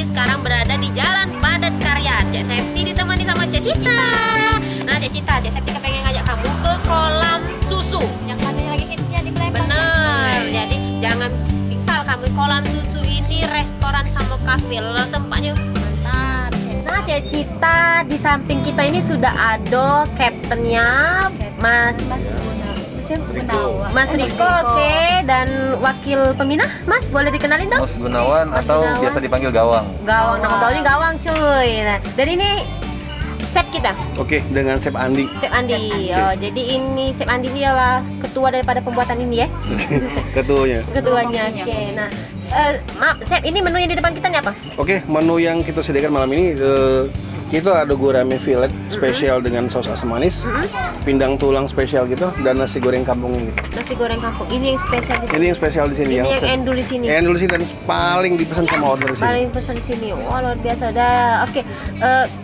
Septi sekarang berada di Jalan Padat Karya. Cek Septi ditemani sama Cek Cita. Nah Cek Cita, Cek Septi kepengen ngajak kamu ke kolam susu. Yang katanya lagi hitsnya di Palembang. Bener, jadi jangan pingsal kamu. Kolam susu ini restoran sama kafe. Lalu tempatnya Mantap. Nah, Cek Cita, di samping kita ini sudah ada kaptennya, Mas Riko, oke, dan wakil pembina, Mas, boleh dikenalin dong? Mas Gunawan Mas atau Gunawan. biasa dipanggil Gawang. Gawang, nama gaulnya Gawang, cuy. Nah, dan ini Chef kita, Oke, dengan Chef Andi. Chef Andi. Oh, jadi ini Chef Andi ini adalah ketua daripada pembuatan ini ya, Ketuanya. ketuanya. Oke, nah, maaf, Chef, ini menu yang di depan kita ini apa? Oke, menu yang kita sediakan malam ini kita ada gurame fillet spesial dengan saus asam manis, pindang tulang spesial gitu, dan nasi goreng kampung gitu. Nasi goreng kampung. Ini yang spesial di sini. Ini yang spesial di sini. Ini yang endul di sini. Yang dulu sih dan paling dipesan sama order di sini. Paling pesan di sini. Wah, luar biasa. Dah. Oke.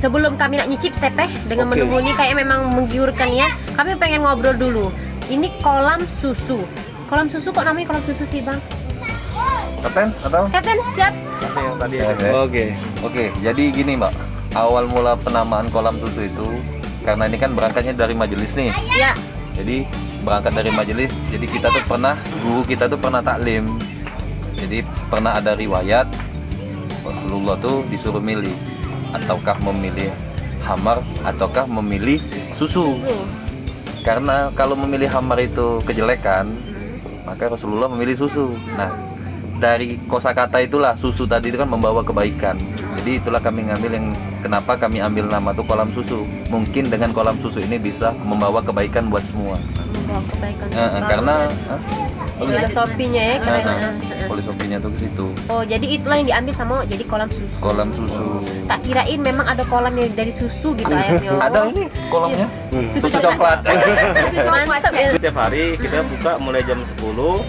Sebelum kami nak nyicip Chef dengan Oke. menu ini kayak memang menggiurkan ya. Kami pengen ngobrol dulu. Ini kolam susu. Kolam susu kok namanya kolam susu sih, Bang? Kapten atau? Kapten, siap. Yang tadi ya. Oke. Oke, jadi gini Mbak. Awal mula penamaan kolam susu itu karena ini kan berangkatnya dari majelis nih. Ya. Jadi berangkat dari majelis, jadi kita tuh pernah, guru kita tuh pernah taklim. Jadi pernah ada riwayat Rasulullah tuh disuruh milih, ataukah memilih hamar ataukah memilih susu. Karena kalau memilih hamar itu kejelekan, maka Rasulullah memilih susu. Nah, dari kosakata itulah susu tadi itu kan membawa kebaikan. Jadi itulah kami ngambil yang kenapa kami ambil nama tuh kolam susu. Mungkin dengan kolam susu ini bisa membawa kebaikan buat semua. Membawa kebaikan. Karena filosofinya ya, keren. filosofinya tuh ke situ. Oh, jadi itulah yang diambil sama jadi kolam susu. Kolam susu. Tak kirain memang ada kolam yang dari susu gitu ayamnya. Ada ini kolamnya. Susu Susu coklat. Mantap ya. Setiap hari kita buka mulai jam 10.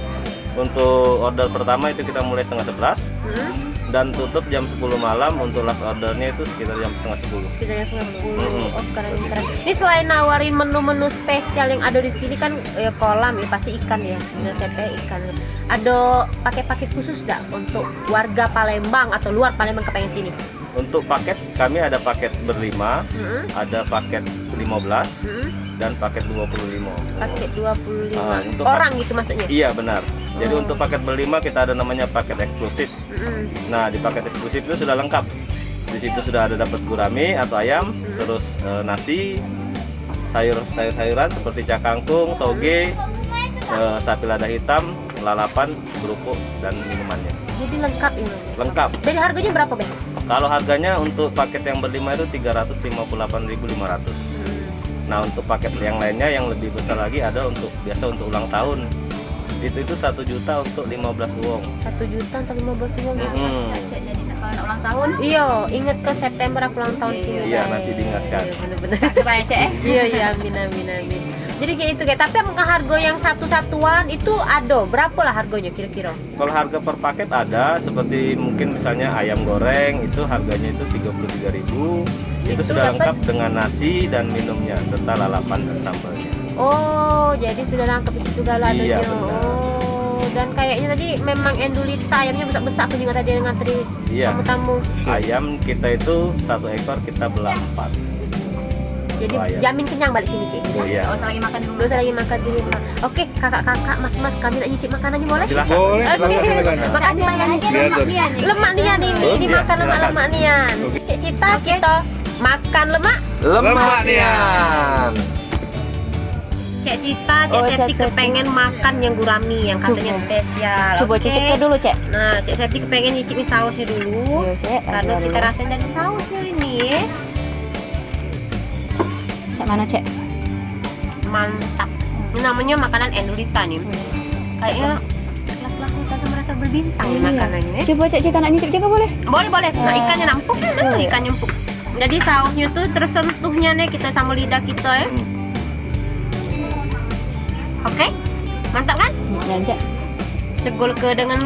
Untuk order pertama itu kita mulai setengah 11 dan tutup jam 10 malam. Untuk last ordernya itu sekitar jam setengah 10. Sekitar jam setengah 10. Oh, keren. Ini selain nawarin menu-menu spesial yang ada di sini kan kolam ya pasti ikan ya. Udah saya ikan. Ada paket-paket khusus nggak untuk warga Palembang atau luar Palembang kepengen sini? Untuk paket kami ada paket berlima, ada paket 15 dan paket 25. Paket 25 untuk orang gitu maksudnya? Iya benar. Jadi untuk paket berlima kita ada namanya paket eksklusif. Nah di paket eksklusif itu sudah lengkap. Di situ sudah ada dapat gurame atau ayam, terus nasi, sayuran seperti cakangkung, toge, sapi lada hitam, lalapan, kerupuk dan minumannya. Jadi lengkap ini. Lengkap. Dari harganya berapa, Bang? Kalau harganya untuk paket yang berlima itu 358.500. Nah untuk paket yang lainnya yang lebih besar lagi ada untuk biasa untuk ulang tahun. Itu 1 juta untuk 15 wong. 1 juta untuk 15 wong. Jadi kalau nak ulang tahun. Iya, ingat ke September aku ulang tahun sini. Iya, guys. nanti diingatkan. Iya, bener-bener. Banyak Cek. Iya, amin. Jadi kayak itu kayak. Tapi harga yang satu-satuan itu ada berapa lah harganya kira-kira? Kalau harga per paket ada seperti mungkin misalnya ayam goreng itu harganya itu 33.000. Itu sudah dapat- lengkap dengan nasi dan minumnya serta lalapan dan sambalnya. Oh, jadi sudah lengkap di situ galau Iya, adanya. benar. Oh, dan kayaknya tadi memang endulita ayamnya besar-besar. Aku juga tadi yang ngantri Iya. tamu-tamu. Ayam kita itu 1 ekor kita belah 4. Jadi Oh, ayam. jamin kenyang balik sini, Cik. Iya. Gak usah lagi makan di rumah. Lu saya lagi makan di rumah. Oke, kakak-kakak, mas-mas, kami nak nyicip makanannya boleh? Silahkan. Boleh, Oke, silakan. makasih banyak. Diatur. Lemak nian ini, Oh, dimakan iya, lemak-lemak nian. Cik Cita, kita makan lemak. Lemak nian. Cik Cita, Cik Septi kepengen makan yang gurami yang katanya spesial. Coba Oke. cicipnya dulu Cek. Nah, Cik Septi kepengen nyicipin sausnya dulu. Iya Cek. Karena kita rasain dari sausnya ini ya. Cek mana Cek? Mantap. Ini namanya makanan endulita nih. Kayaknya kelas-kelas hotel mereka berbintang ya makanannya. Coba Cek Cita nak nyicip juga boleh? Boleh. Nah, ikannya nampuk kan? Ikan nyempuk. Jadi sausnya tuh tersentuhnya nih kita sama lidah kita ya. Oke, mantap kan? Dan Cek. Cegul ke dengan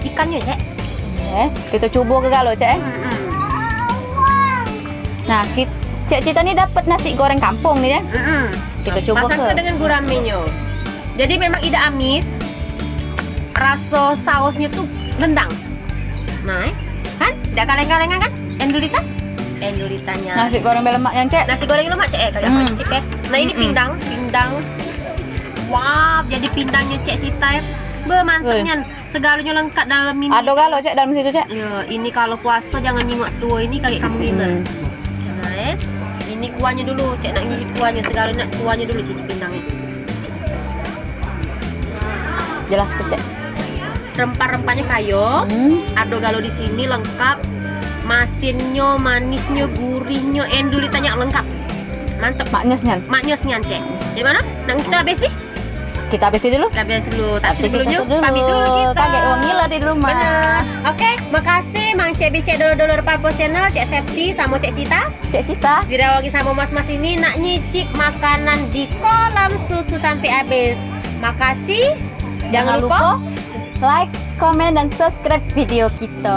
ikannya Cek. Kita coba ke galau Cek. Nah, Cek Cita nih dapat nasi goreng kampung nih ya. Kita coba Masak ke. dengan guraminya. Jadi memang tidak amis. Rasa sausnya tuh rendang. Nah, kan? Tidak kaleng-kalengan kan? Endulitanya. Nasi goreng berlemaknya, Cek. Nasi goreng lemak Cek, kali aku icip ya. Nah ini pindang. Wow, jadi pindangnya Cek Cita ya. Mantapnya. Segalanya lengkap dalam ini. Ada galo, Cek, dalam situ, Cek. Ya, ini kalau puasa jangan nyingok setua ini kali kamu winner. Nah, ini kuahnya dulu, Cek nak ngicip kuahnya, segalanya kuahnya dulu cicip pindangnya. Jelas ke, Cek. Rempah-rempahnya kayo. Ada galo di sini lengkap. Masinnya, manisnya, gurihnya, endulitanya lengkap. Mantep. Maknyusnya. Maknyusnya Cek. Di mana? Nang kita habisi? Kita habisin dulu. Kita habis dulu. Tapi Kita sebelumnya dulu. pamit dulu kita. Kaget uang gila di rumah. Bener. Oke, makasih Mang Cek Bicek dulu-dulu Parpo Channel, Cek Septi sama Cek Cita. Cek Cita. Dirawagi sama mas-mas ini nak nyicip makanan di kolam susu sampai habis. Makasih. Jangan lupa like, komen, dan subscribe video kita.